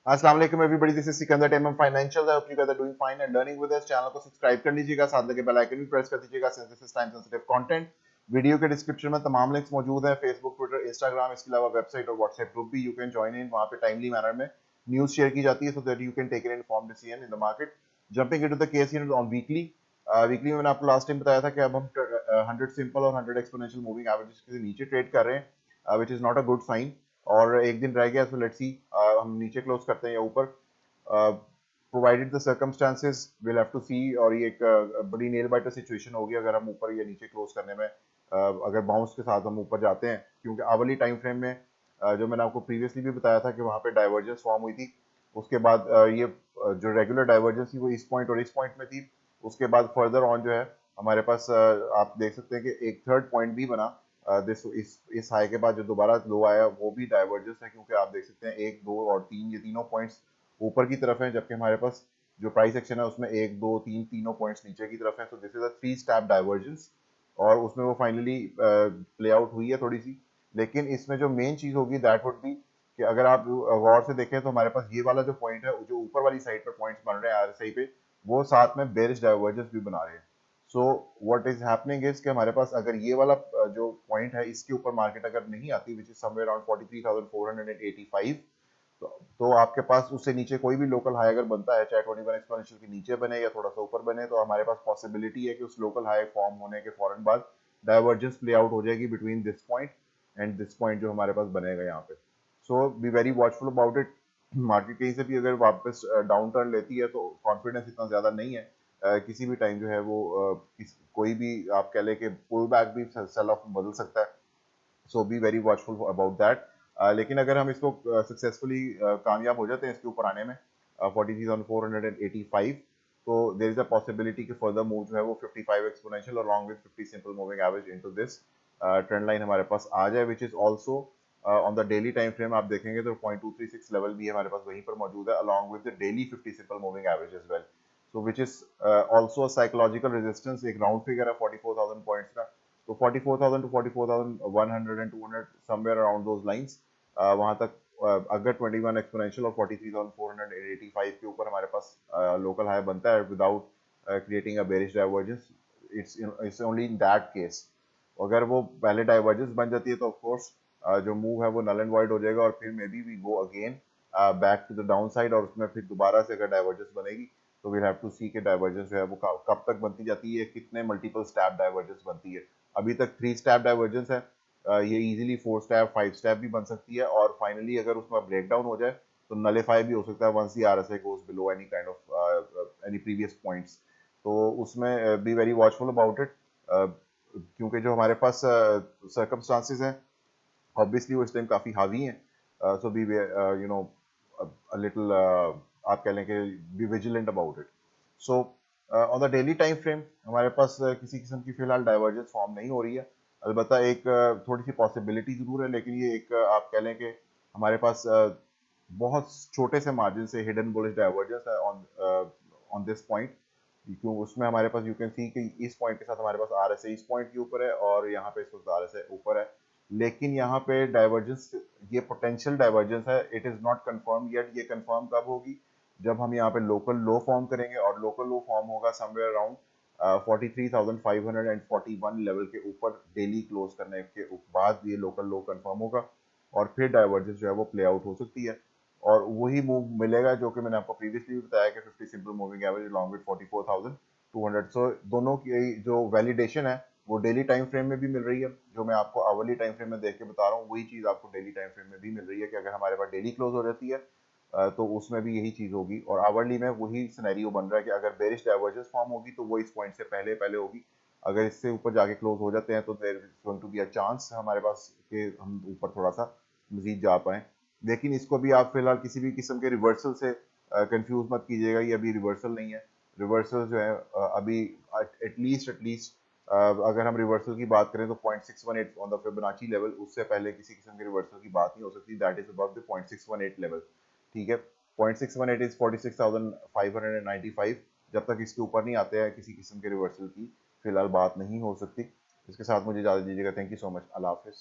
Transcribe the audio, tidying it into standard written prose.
अस्सलाम वालेकुम everybody, this is Sikandar टेमम financial. I hope you guys are doing fine and learning with us. Channel को subscribe कर लीजिएगा, साथ लगे बेल आइकन भी प्रेस कर दीजिएगा since this is time sensitive content. Video के डिस्क्रिप्शन में तमाम लिंक्स मौजूद हैं, फेसबुक, ट्विटर, इंस्टाग्राम, इसके अलावा वेबसाइट और व्हाट्सएप ग्रुप भी। यू कैन ज्वाइन इन, वहां पे टाइमली मैनर में न्यूज शेयर की जाती है so that you can take an informed decision in the market. Jumping into the case unit on weekly. Weekly में मैंने आपको लास्ट टाइम बताया था कि अब हम 100 सिंपल और 100 एक्सपोनेंशियल मूविंग एवरेजेस के नीचे ट्रेड कर रहे हैं, which is not a good sign. और एक दिन रह गया, सो लेट्स सी हम नीचे क्लोज करते हैं या ऊपर। Provided the circumstances will have to see. और ये एक बड़ी नेल बाइटर सिचुएशन होगी अगर हम ऊपर या नीचे क्लोज करने में, अगर बाउंस के साथ हम ऊपर जाते हैं, क्योंकि आवली टाइम फ्रेम में जो मैंने आपको प्रीवियसली भी बताया था कि वहाँ पे डाइवर्जेंस फॉर्म हुई थी। उसके बाद ये जो रेगुलर डाइवर्जेंस थी वो इस पॉइंट और इस पॉइंट में थी। उसके बाद फर्दर ऑन जो है हमारे पास आप देख सकते हैं कि एक थर्ड पॉइंट भी बना। इस हाई के बाद जो दोबारा लो आया वो भी डाइवर्जेंस है, क्योंकि आप देख सकते हैं एक, दो और तीन, ये तीनों पॉइंट्स ऊपर की तरफ है, जबकि हमारे पास जो प्राइस एक्शन है उसमें एक, दो, तीन, तीनों पॉइंट्स नीचे की तरफ है। So this is a three step divergence, और उसमें वो फाइनली प्ले आउट हुई है थोड़ी सी। लेकिन इसमें जो मेन चीज होगी दैट वुड बी कि अगर आप गौर से देखें तो हमारे पास ये वाला जो पॉइंट है, जो ऊपर वाली साइड पर पॉइंट्स बन रहे हैं आरएसआई पे, वो साथ में बेरिश डाइवर्जेंस भी बना रहे हैं। So what is happening is कि हमारे पास अगर ये वाला जो पॉइंट है इसके ऊपर मार्केट अगर नहीं आती, विच इज समवेयर अराउंड 43,485, तो आपके पास उससे नीचे कोई भी लोकल हाई अगर बनता है, चाहे 21 एक्सपोनेंशियल के नीचे बने या थोड़ा सा ऊपर बने, तो हमारे पास पॉसिबिलिटी है कि उस लोकल हाई फॉर्म होने के फौरन बाद डाइवर्जेंस प्ले आउट हो जाएगी between this point and this point जो हमारे पास बनेगा यहाँ पे। So be very watchful about it. Market कहीं से भी अगर वापस डाउन टर्न लेती है तो कॉन्फिडेंस इतना ज्यादा नहीं है। किसी भी टाइम जो है वो कोई भी आप कह ले कि पुल बैक भी सेल ऑफ बदल सकता है। So be very watchful about that. लेकिन अगर हम इसको सक्सेसफुली कामयाब हो जाते हैं इसके ऊपर आने में 43,485, तो देर इज अ पॉसिबिलिटी कि फर्दर मूव जो है वो 55 exponential along with 50 simple moving average into this trend line हमारे पास आ जाए, विच is also on the daily time frame. आप देखेंगे तो 0.236 लेवल भी हमारे पास वहीं पर मौजूद है along with the daily 50 simple moving average as well. So which is also psychological resistance, एक राउंड फिगर है 44,000 पॉइंट्स का। तो 44,000 to 44,100 and 200 somewhere around those lines, वहां तक अगर 21 एक्सपोनेंशियल और 43,485 के ऊपर हमारे पास लोकल हाई बनता है without creating a bearish divergence, it's only in that case. अगर वो पहले डाइवर्जेंस बन जाती है तो ऑफ कोर्स जो मूव है वो नल एंड वाइड हो जाएगा, और फिर maybe we go again back to the down side, और उसमें फिर दोबारा से अगर डाइवर्जेंस बनेगी तो वील हैव टू सी के डाइवर्जेंस जो है वो कब तक बनती जाती है, कितने मल्टीपल स्टेप डाइवर्जेंस बनती है। अभी तक 3 स्टेप डाइवर्जेंस है, ये इजीली 4 स्टेप, 5 स्टेप भी बन सकती है, और फाइनली अगर उसमें ब्रेक डाउन हो जाए तो नलीफाई भी हो सकता है once the RSI goes below any kind of any previous points. तो उसमें be very watchful about it, क्योंकि जो हमारे पास सर्कमस्टांसेस हैं ऑब्वियसली वो इस टाइम काफी हावी हैं। So be you know a little, आप कह लें कि be vigilant about it. So on the daily time frame हमारे पास किसी किस्म की फिलहाल डाइवर्जेंस फॉर्म नहीं हो रही है। अलबत्ता एक थोड़ी सी पॉसिबिलिटी जरूर है, लेकिन ये एक आप कह लें कि हमारे पास बहुत छोटे से मार्जिन से हिडन बुलिश डाइवर्जेंस है ऑन ऑन दिस पॉइंट। क्यों उसमें हमारे पास यू कैन सी कि इस पॉइंट के साथ हमारे पास आरएसआई इस पॉइंट के ऊपर है और यहाँ पे इस वक्त आरएसआई ऊपर है। लेकिन यहाँ पे डाइवर्जेंस, ये पोटेंशियल डाइवर्जेंस है, it is not confirm yet. ये कंफर्म कब होगी? जब हम यहाँ पे लोकल लो फॉर्म करेंगे, और लोकल लो फॉर्म होगा समवेयर अराउंड 43,541 लेवल के ऊपर डेली क्लोज करने के बाद ये लोकल लो कंफर्म होगा, और फिर डाइवर्जेंस जो है वो प्ले आउट हो सकती है। और वही मूव मिलेगा जो कि मैंने आपको प्रीवियसली भी बताया कि 50 simple moving average along with 44,200। सो दोनों की जो वैलिडेशन है वो डेली टाइम फ्रेम में भी मिल रही है। जो मैं आपको आवरली टाइम फ्रेम में देख के बता रहा हूँ वही चीज आपको डेली टाइम फ्रेम में भी मिल रही है कि अगर हमारे पास डेली क्लोज हो जाती है तो उसमें भी यही चीज होगी, और आवरली में वही सिनेरियो बन रहा है कि अगर बेरिश डाइवर्जेंस फॉर्म होगी तो वो इस पॉइंट से पहले पहले होगी। अगर इससे ऊपर जाके क्लोज हो जाते हैं तो there is going to be a chance हमारे पास कि हम ऊपर थोड़ा सा मजीद जा पाए। लेकिन इसको भी आप फिलहाल किसी भी किस्म के रिवर्सल से कंफ्यूज मत कीजिएगा, ये अभी रिवर्सल नहीं है। रिवर्सल जो है अभी एटलीस्ट अगर हम रिवर्सल की बात करें तो 0.618 ऑन द फिबोनाची लेवल, उससे पहले किसी किस्म के रिवर्सल की बात नहीं हो सकती। That is above the 0.618 level. ठीक है, 0.618 इज 46,595। जब तक इसके ऊपर नहीं आते हैं किसी किस्म के रिवर्सल की फिलहाल बात नहीं हो सकती। इसके साथ मुझे इजाजत दीजिएगा। Thank you so much. Allah Hafiz.